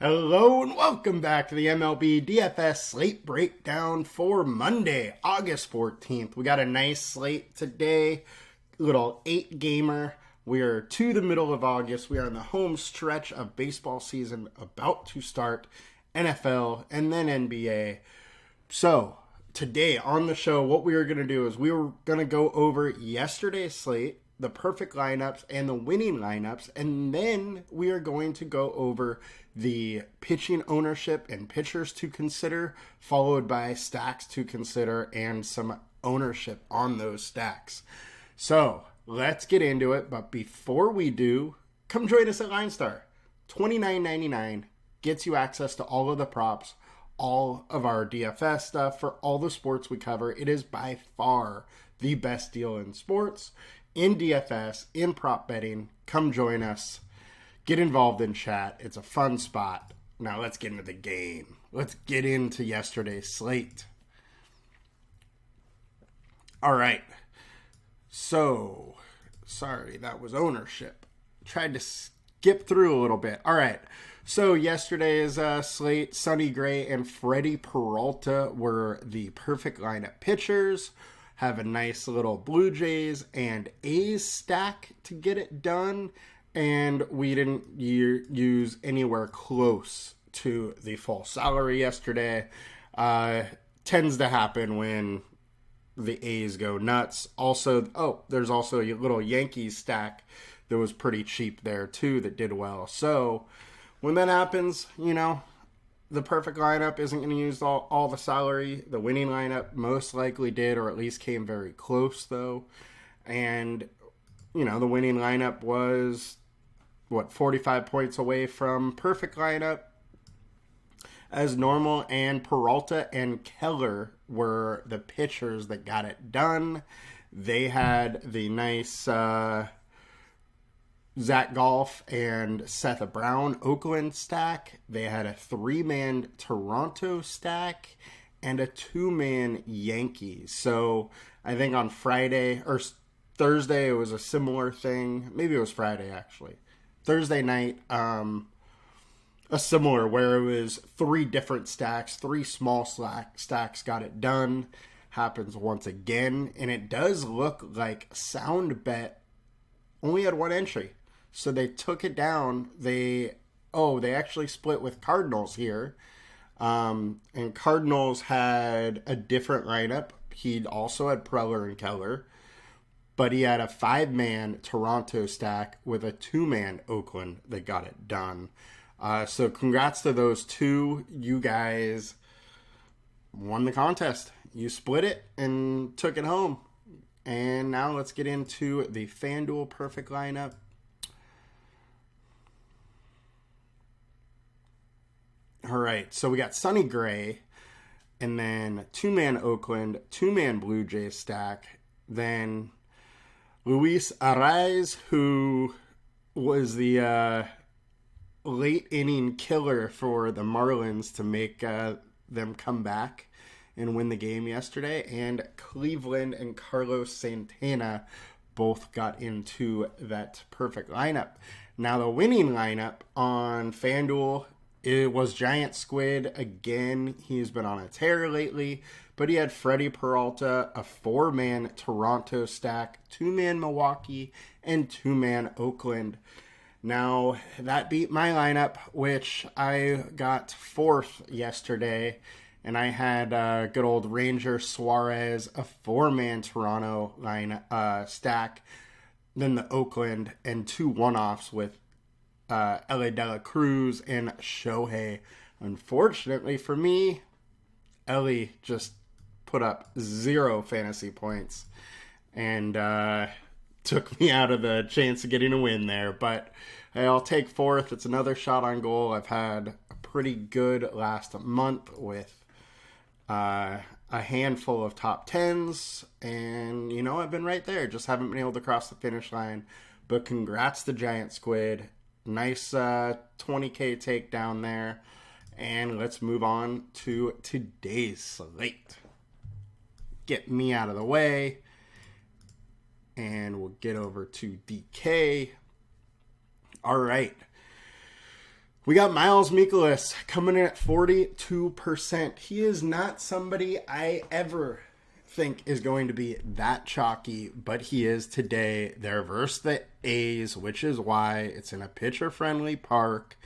Hello and welcome back to the MLB DFS Slate Breakdown for Monday, August 14th. We got a nice slate today, little 8-gamer. We are to the middle of August. We are in the home stretch of baseball season about to start, NFL and then NBA. So today on the show, what we are going to do is we were going to go over yesterday's slate, the perfect lineups and the winning lineups, and then we are going to go over the pitching ownership and pitchers to consider, followed by stacks to consider and some ownership on those stacks. So let's get into it, but before we do, come join us at LineStar. $29.99 gets you access to all of the props, all of our DFS stuff for all the sports we cover. It is by far the best deal in sports, in DFS, in prop betting. Come join us. Get involved in chat. It's a fun spot. Now let's get into the game. Let's get into yesterday's slate. All right. So, sorry, that was ownership. Tried to skip through a little bit. All right. So yesterday's slate, Sonny Gray and Freddie Peralta were the perfect lineup pitchers. Have a nice little Blue Jays and A's stack to get it done. And we didn't use anywhere close to the full salary yesterday. Tends to happen when the A's go nuts. Also, there's also a little Yankees stack that was pretty cheap there too that did well. So when that happens, the perfect lineup isn't going to use all the salary. The winning lineup most likely did, or at least came very close though. And, the winning lineup was 45 points away from perfect lineup as normal, and Peralta and Keller were the pitchers that got it done. They had the nice Zach Golf and Seth Brown Oakland stack. They had a 3-man Toronto stack and a 2-man Yankees. So I think on Friday or Thursday it was a similar thing. Maybe it was Friday actually. Thursday night, a similar where it was 3 different stacks, 3 small stacks got it done. Happens once again, and it does look like Sound Bet only had 1 entry, so they took it down. They actually split with Cardinals here, and Cardinals had a different lineup. He also had Preller and Keller, but he had a 5-man Toronto stack with a 2-man Oakland that got it done. So congrats to those two. You guys won the contest. You split it and took it home. And now let's get into the FanDuel perfect lineup. All right, so we got Sonny Gray, and then 2-man Oakland, 2-man Blue Jays stack, then Luis Arraez, who was the late inning killer for the Marlins to make them come back and win the game yesterday. And Cleveland and Carlos Santana both got into that perfect lineup. Now the winning lineup on FanDuel, it was Giant Squid again. He's been on a tear lately. But he had Freddie Peralta, a 4-man Toronto stack, 2-man Milwaukee, and 2-man Oakland. Now, that beat my lineup, which I got 4th yesterday. And I had good old Ranger Suarez, a 4-man Toronto stack, then the Oakland, and 2 one-offs with L.A. De La Cruz and Shohei. Unfortunately for me, Ellie just put up 0 fantasy points and took me out of the chance of getting a win there. But hey, I'll take 4th. It's another shot on goal. I've had a pretty good last month with a handful of top 10s. And, I've been right there. Just haven't been able to cross the finish line. But congrats to Giant Squid. Nice 20K takedown there. And let's move on to today's slate. Get me out of the way. And we'll get over to DK. All right. We got Miles Mikolas coming in at 42%. He is not somebody I ever think is going to be that chalky, but he is today. They're versus the A's, which is why it's in a pitcher-friendly park.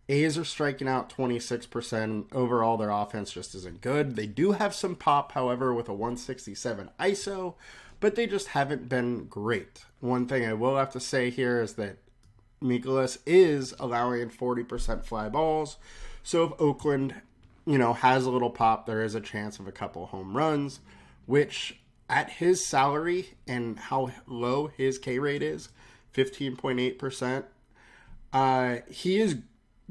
A's are striking out 26%. Overall, their offense just isn't good. They do have some pop, however, with a 167 ISO, but they just haven't been great. One thing I will have to say here is that Mikolas is allowing 40% fly balls. So if Oakland, has a little pop, there is a chance of a couple home runs, which at his salary and how low his K rate is, 15.8%, he is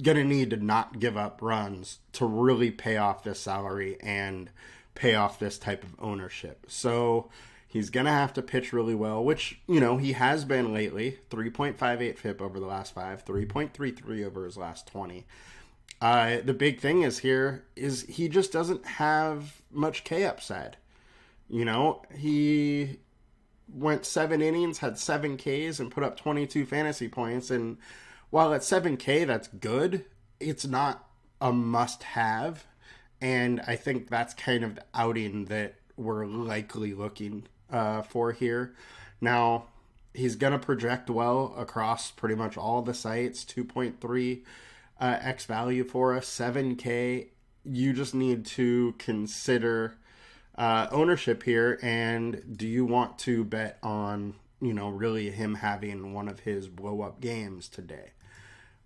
going to need to not give up runs to really pay off this salary and pay off this type of ownership. So he's going to have to pitch really well, which, he has been lately. 3.58 FIP over the last 5, 3.33 over his last 20. The big thing is he just doesn't have much K upside. He went 7 innings, had 7 Ks, and put up 22 fantasy points. And while at 7K, that's good, it's not a must-have. And I think that's kind of the outing that we're likely looking for here. Now, he's going to project well across pretty much all the sites. 2.3 X value for us, 7K. You just need to consider ownership here, and do you want to bet on, really him having one of his blow-up games today?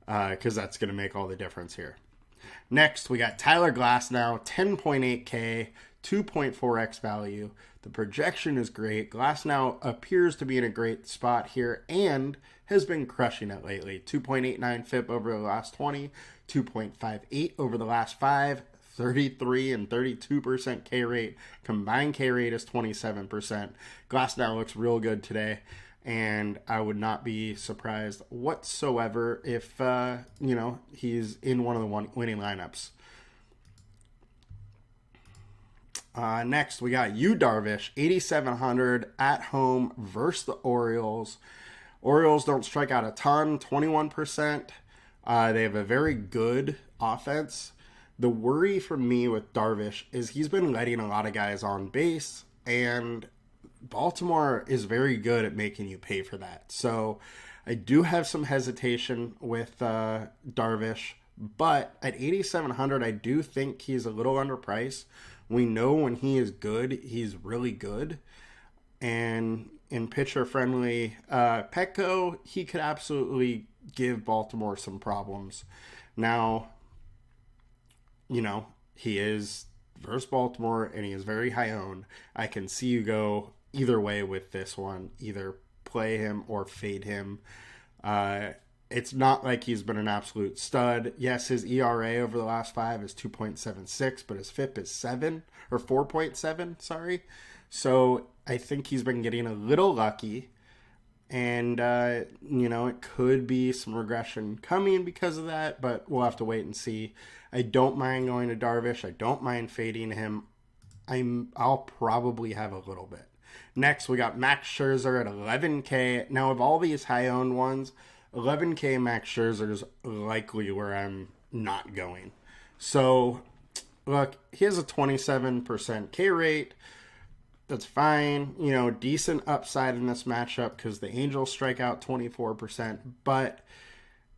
Because that's going to make all the difference here. Next, we got Tyler Glasnow, 10.8K, 2.4X value. The projection is great. Glasnow appears to be in a great spot here and has been crushing it lately. 2.89 FIP over the last 20, 2.58 over the last 5, 33 and 32% K rate. Combined K rate is 27%. Glasnow looks real good today, and I would not be surprised whatsoever if, he's in one of the winning lineups. Next, we got Yu Darvish, 8,700 at home versus the Orioles. Orioles don't strike out a ton, 21%. They have a very good offense. The worry for me with Darvish is he's been letting a lot of guys on base, and Baltimore is very good at making you pay for that. So I do have some hesitation with Darvish, but at 8,700, I do think he's a little underpriced. We know when he is good, he's really good. And in pitcher-friendly Petco, he could absolutely give Baltimore some problems. Now, he is versus Baltimore, and he is very high owned. I can see you go either way with this one. Either play him or fade him. It's not like he's been an absolute stud. Yes, his ERA over the last 5 is 2.76, but his FIP is 4.7, sorry. So I think he's been getting a little lucky. And, it could be some regression coming because of that, but we'll have to wait and see. I don't mind going to Darvish. I don't mind fading him. I'll probably have a little bit. Next, we got Max Scherzer at 11K. Now, of all these high-owned ones, 11K Max Scherzer is likely where I'm not going. So, look, he has a 27% K rate. That's fine. Decent upside in this matchup because the Angels strike out 24%. But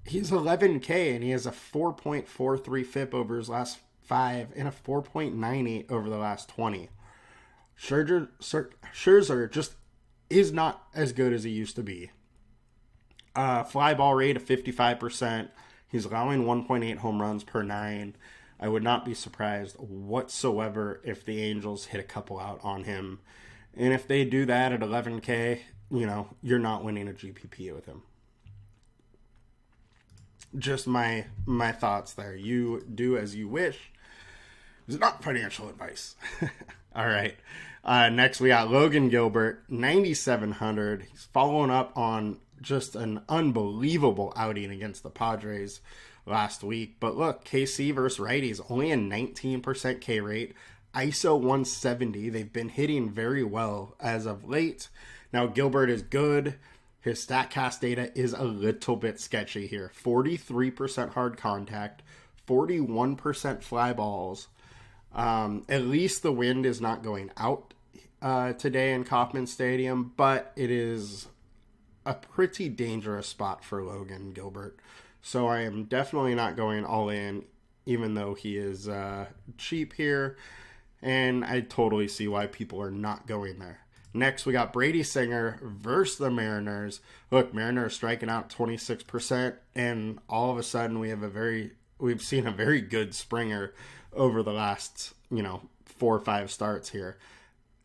he's 11K and he has a 4.43 FIP over his last 5 and a 4.98 over the last 20. Scherzer just is not as good as he used to be. Fly ball rate of 55%. He's allowing 1.8 home runs per 9. I would not be surprised whatsoever if the Angels hit a couple out on him. And if they do that at 11K, you're not winning a GPP with him. Just my thoughts there. You do as you wish. It's not financial advice. All right. Next, we got Logan Gilbert, 9,700. He's following up on just an unbelievable outing against the Padres last week. But look, KC versus righties, only a 19% K rate, ISO 170. They've been hitting very well as of late. Now, Gilbert is good. His StatCast data is a little bit sketchy here. 43% hard contact, 41% fly balls. At least the wind is not going out today in Kauffman Stadium, but it is a pretty dangerous spot for Logan Gilbert. So I am definitely not going all in, even though he is cheap here. And I totally see why people are not going there. Next, we got Brady Singer versus the Mariners. Look, Mariners striking out 26%, and all of a sudden we've seen a very good Springer over the last, 4 or 5 starts here.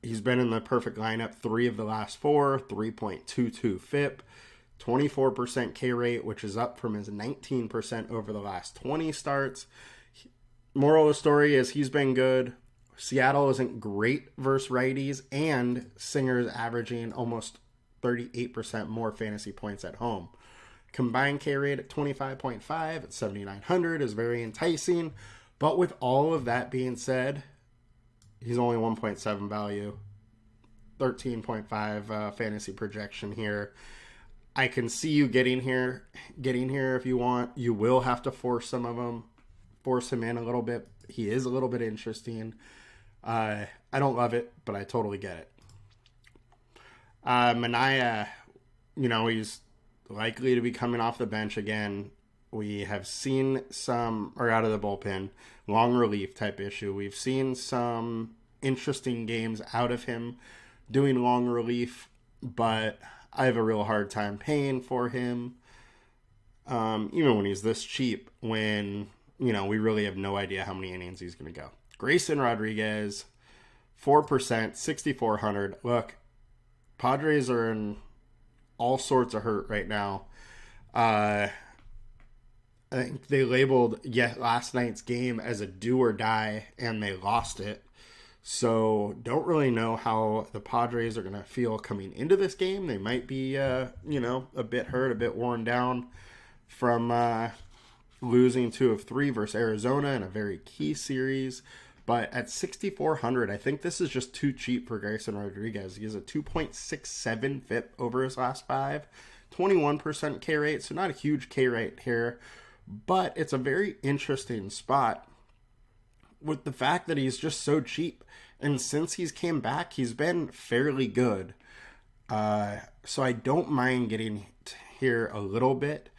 He's been in the perfect lineup 3 of the last 4, 3.22 FIP, 24% K rate, which is up from his 19% over the last 20 starts. Moral of the story is he's been good. Seattle isn't great versus righties, and Singer's averaging almost 38% more fantasy points at home. Combined K rate at 25.5 at 7,900 is very enticing, but with all of that being said, he's only 1.7 value, 13.5 fantasy projection here. I can see you getting here if you want. You will have to force him in a little bit. He is a little bit interesting. I don't love it, but I totally get it. Manaea, he's likely to be coming off the bench again. We have seen or out of the bullpen, long relief type issue. We've seen some interesting games out of him doing long relief, but I have a real hard time paying for him. Even when he's this cheap, when, we really have no idea how many innings he's going to go. Grayson Rodriguez, 4%, 6,400. Look, Padres are in all sorts of hurt right now. I think they labeled last night's game as a do or die, and they lost it. So don't really know how the Padres are going to feel coming into this game. They might be, a bit hurt, a bit worn down from losing 2 of 3 versus Arizona in a very key series. But at 6,400, I think this is just too cheap for Grayson Rodriguez. He has a 2.67 FIP over his last 5, 21% K rate, so not a huge K rate here. But it's a very interesting spot with the fact that he's just so cheap. And since he's came back, he's been fairly good. So I don't mind getting here a little bit.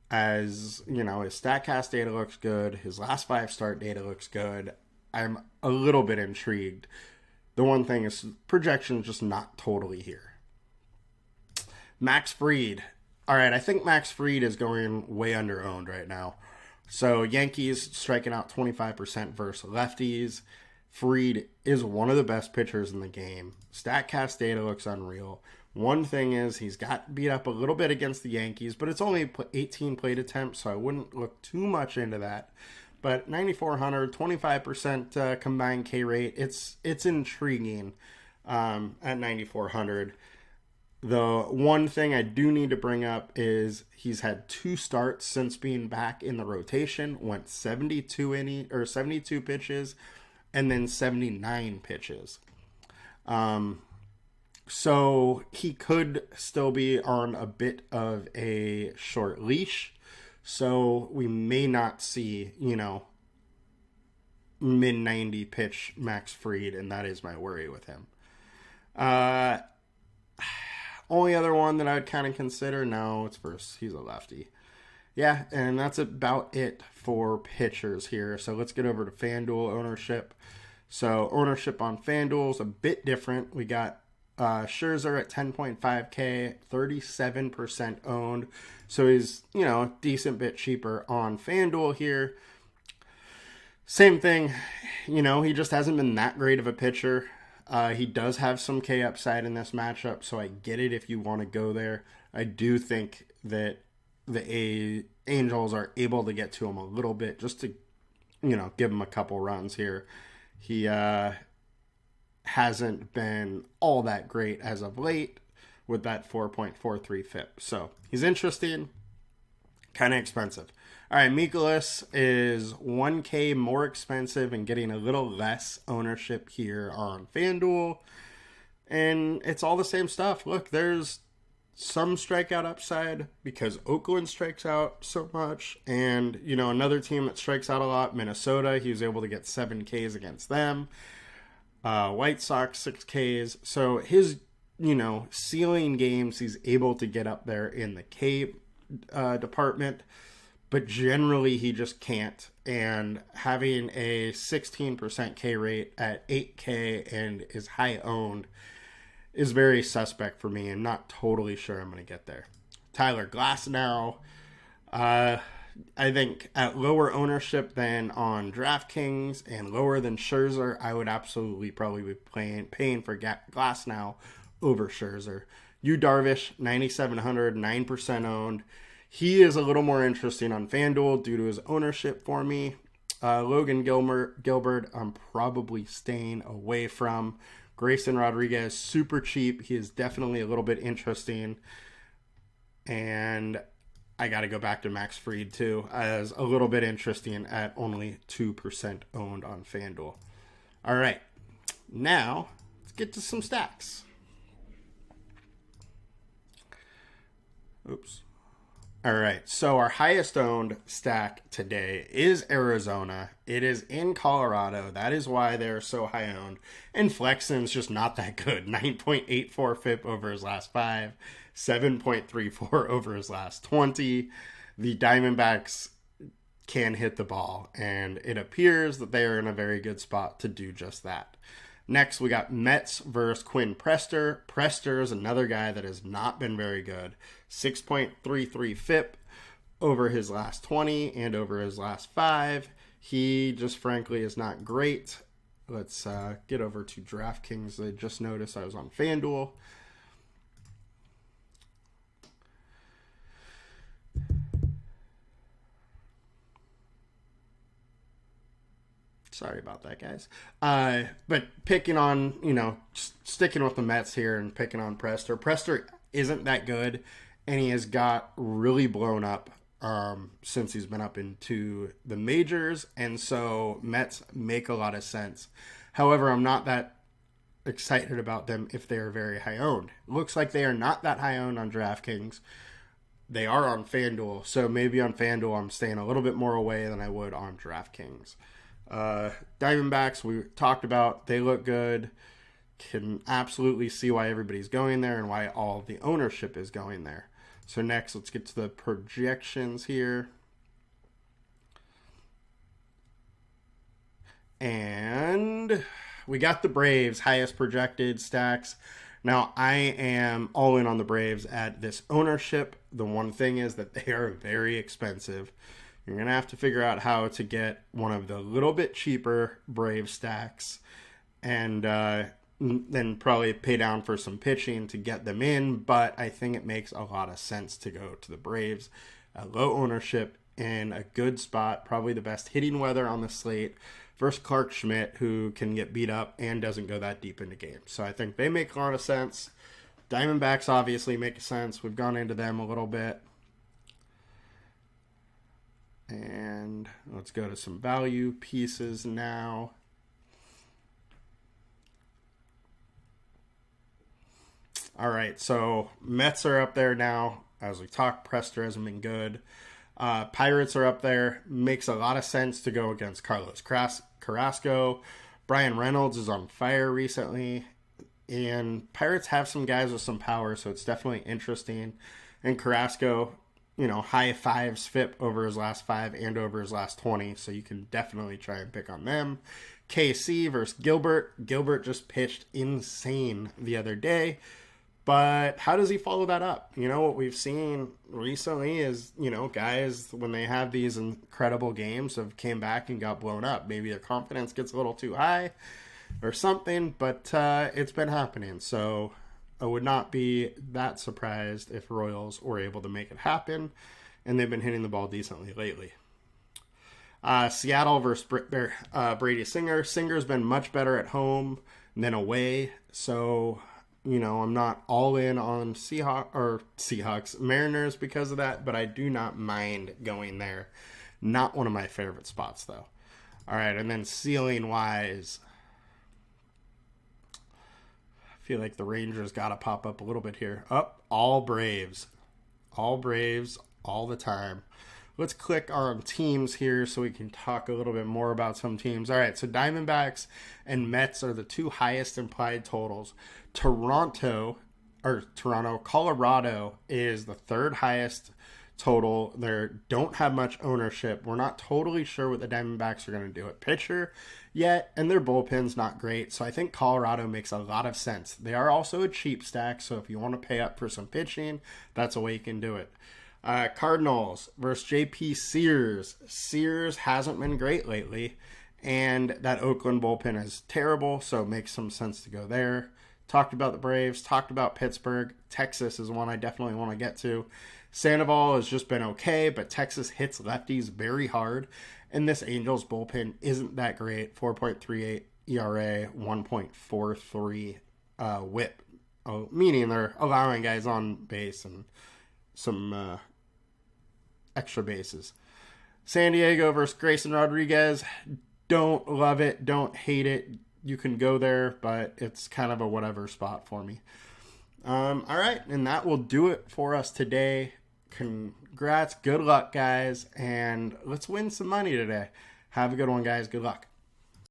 As, his StatCast data looks good. His last 5 start data looks good. I'm a little bit intrigued. The one thing is projection just not totally here. Max Fried. All right, I think Max Fried is going way under-owned right now. So Yankees striking out 25% versus lefties. Fried is one of the best pitchers in the game. StatCast data looks unreal. One thing is he's got beat up a little bit against the Yankees, but it's only 18 plate attempts, so I wouldn't look too much into that. But 9,400, 25% combined K rate, it's intriguing at 9,400. The one thing I do need to bring up is he's had 2 starts since being back in the rotation, went 72 pitches, and then 79 pitches. So he could still be on a bit of a short leash. So we may not see, mid-90 pitch Max Fried, and that is my worry with him. Only other one that I would kind of consider, he's a lefty. Yeah, and that's about it for pitchers here. So let's get over to FanDuel ownership. So ownership on FanDuel is a bit different. We got Scherzer at 10.5K, 37% owned. So he's, a decent bit cheaper on FanDuel here. Same thing, he just hasn't been that great of a pitcher. He does have some K upside in this matchup, so I get it if you want to go there. I do think that the Angels are able to get to him a little bit just to, give him a couple runs here. He hasn't been all that great as of late with that 4.43 FIP. So he's interesting, kind of expensive. All right, Mikolas is 1K more expensive and getting a little less ownership here on FanDuel. And it's all the same stuff. Look, there's some strikeout upside because Oakland strikes out so much. And, another team that strikes out a lot, Minnesota, he was able to get 7 Ks against them. White Sox, 6 Ks. So his, ceiling games, he's able to get up there in the K department. But generally, he just can't. And having a 16% K rate at 8K and is high owned is very suspect for me, and not totally sure I'm going to get there. Tyler Glasnow, I think at lower ownership than on DraftKings and lower than Scherzer, I would absolutely probably be paying for Glasnow over Scherzer. Yu Darvish, 9,700, 9% owned. He is a little more interesting on FanDuel due to his ownership for me. Logan Gilbert, I'm probably staying away from. Grayson Rodriguez, super cheap. He is definitely a little bit interesting. And I got to go back to Max Fried, too, as a little bit interesting at only 2% owned on FanDuel. All right. Now, let's get to some stacks. Oops. All right, so our highest owned stack today is Arizona. It is in Colorado. That is why they're so high owned. And Flexen's just not that good. 9.84 FIP over his last 5, 7.34 over his last 20. The Diamondbacks can hit the ball, and it appears that they are in a very good spot to do just that. Next, we got Mets versus Quinn Prester. Prester is another guy that has not been very good. 6.33 FIP over his last 20 and over his last 5. He just frankly is not great. Let's get over to DraftKings. I just noticed I was on FanDuel. Sorry about that, guys. But picking on, sticking with the Mets here and picking on Prester. Prester isn't that good, and he has got really blown up since he's been up into the majors, and so Mets make a lot of sense. However, I'm not that excited about them if they are very high owned. Looks like they are not that high owned on DraftKings. They are on FanDuel, so maybe on FanDuel I'm staying a little bit more away than I would on DraftKings. Diamondbacks, we talked about, they look good. Can absolutely see why everybody's going there and why all of the ownership is going there. So next, let's get to the projections here. And we got the Braves, highest projected stacks. Now, I am all in on the Braves at this ownership. The one thing is that they are very expensive. You're going to have to figure out how to get one of the little bit cheaper Brave stacks and then probably pay down for some pitching to get them in. But I think it makes a lot of sense to go to the Braves at low ownership in a good spot, probably the best hitting weather on the slate versus Clark Schmidt, who can get beat up and doesn't go that deep into games. So I think they make a lot of sense. Diamondbacks obviously make sense. We've gone into them a little bit. And let's go to some value pieces now. All right, so Mets are up there now. As we talked, Prester hasn't been good. Pirates are up there. Makes a lot of sense to go against Carlos Carrasco. Brian Reynolds is on fire recently. And Pirates have some guys with some power, so it's definitely interesting. And Carrasco, high 5s FIP over his last 5 and over his last 20, so you can definitely try and pick on them. KC versus Gilbert. Gilbert just pitched insane the other day, but how does he follow that up? What we've seen recently is, guys, when they have these incredible games, have came back and got blown up. Maybe their confidence gets a little too high or something, but it's been happening, so I would not be that surprised if Royals were able to make it happen, and they've been hitting the ball decently lately. Seattle versus Brady Singer. Singer's been much better at home than away, so I'm not all in on Seahawks, Mariners because of that, but I do not mind going there. Not one of my favorite spots, though. All right, and then ceiling wise, feel like the Rangers got to pop up a little bit here. All Braves. All Braves all the time. Let's click on teams here so we can talk a little bit more about some teams. All right, so Diamondbacks and Mets are the two highest implied totals. Colorado is the third highest total. They don't have much ownership. We're not totally sure what the Diamondbacks are going to do at pitcher yet, and their bullpen's not great. So I think Colorado makes a lot of sense. They are also a cheap stack, so if you want to pay up for some pitching, that's a way you can do it. Cardinals versus JP Sears. Sears hasn't been great lately, and that Oakland bullpen is terrible, so it makes some sense to go there. Talked about the Braves, talked about Pittsburgh. Texas is one I definitely want to get to. Sandoval has just been okay, but Texas hits lefties very hard, and this Angels bullpen isn't that great. 4.38 ERA, 1.43 whip, meaning they're allowing guys on base and some extra bases. San Diego versus Grayson Rodriguez. Don't love it, don't hate it. You can go there, but it's kind of a whatever spot for me. All right, and that will do it for us today. Congrats, good luck, guys, and let's win some money today. Have a good one, guys. Good luck.